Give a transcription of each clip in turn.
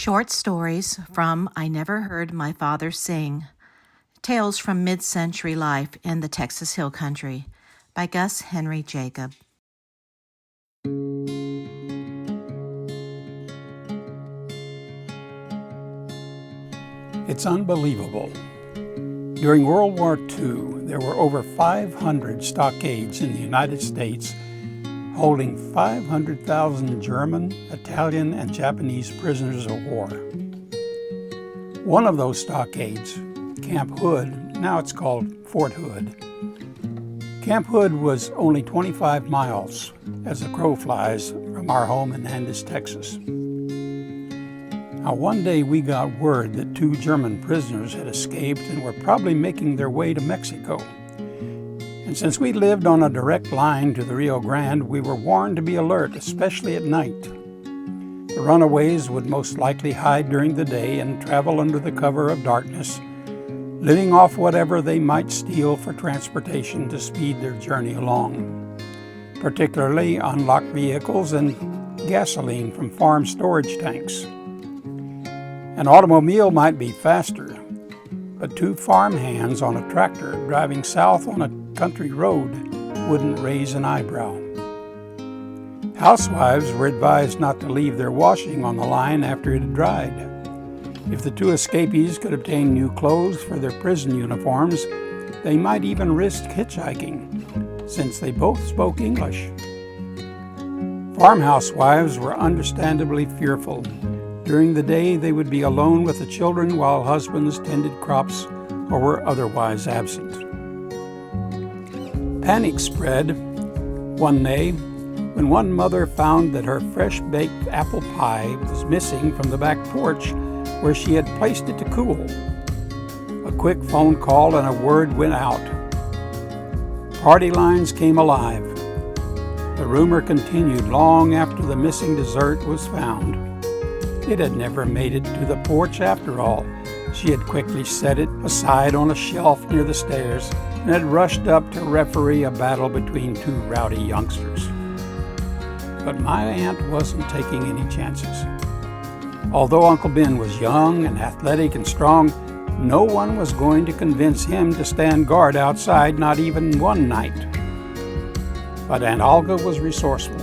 Short stories from I Never Heard My Father Sing, Tales from Mid-Century Life in the Texas Hill Country by Gus Henry Jacob. It's unbelievable. During World War II, there were over 500 stockades in the United States holding 500,000 German, Italian, and Japanese prisoners of war. One of those stockades, Camp Hood, now it's called Fort Hood. Camp Hood was only 25 miles, as the crow flies, from our home in Andis, Texas. Now, one day we got word that 2 German prisoners had escaped and were probably making their way to Mexico. And since we lived on a direct line to the Rio Grande, we were warned to be alert, especially at night. The runaways would most likely hide during the day and travel under the cover of darkness, living off whatever they might steal for transportation to speed their journey along, particularly unlocked vehicles and gasoline from farm storage tanks. An automobile might be faster, but 2 farmhands on a tractor driving south on a country road wouldn't raise an eyebrow. Housewives were advised not to leave their washing on the line after it had dried. If the 2 escapees could obtain new clothes for their prison uniforms, they might even risk hitchhiking, since they both spoke English. Farmhouse wives were understandably fearful. During the day, they would be alone with the children while husbands tended crops or were otherwise absent. Panic spread one day when one mother found that her fresh-baked apple pie was missing from the back porch where she had placed it to cool. A quick phone call and a word went out. Party lines came alive. The rumor continued long after the missing dessert was found. It had never made it to the porch after all. She had quickly set it aside on a shelf near the stairs and had rushed up to referee a battle between 2 rowdy youngsters. But my aunt wasn't taking any chances. Although Uncle Ben was young and athletic and strong, no one was going to convince him to stand guard outside, not even one night. But Aunt Olga was resourceful.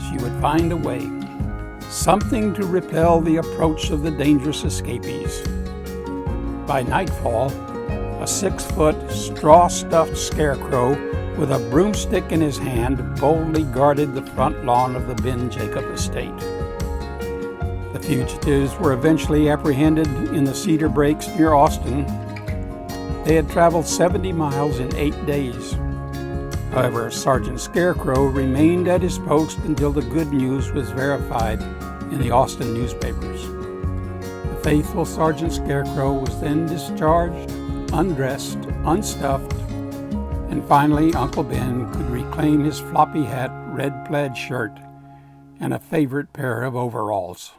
She would find a way. Something to repel the approach of the dangerous escapees. By nightfall, a 6-foot, straw-stuffed Scarecrow with a broomstick in his hand boldly guarded the front lawn of the Ben Jacob estate. The fugitives were eventually apprehended in the Cedar Breaks near Austin. They had traveled 70 miles in 8 days. However, Sergeant Scarecrow remained at his post until the good news was verified in the Austin newspapers. The faithful Sergeant Scarecrow was then discharged, undressed, unstuffed, and finally Uncle Ben could reclaim his floppy hat, red plaid shirt, and a favorite pair of overalls.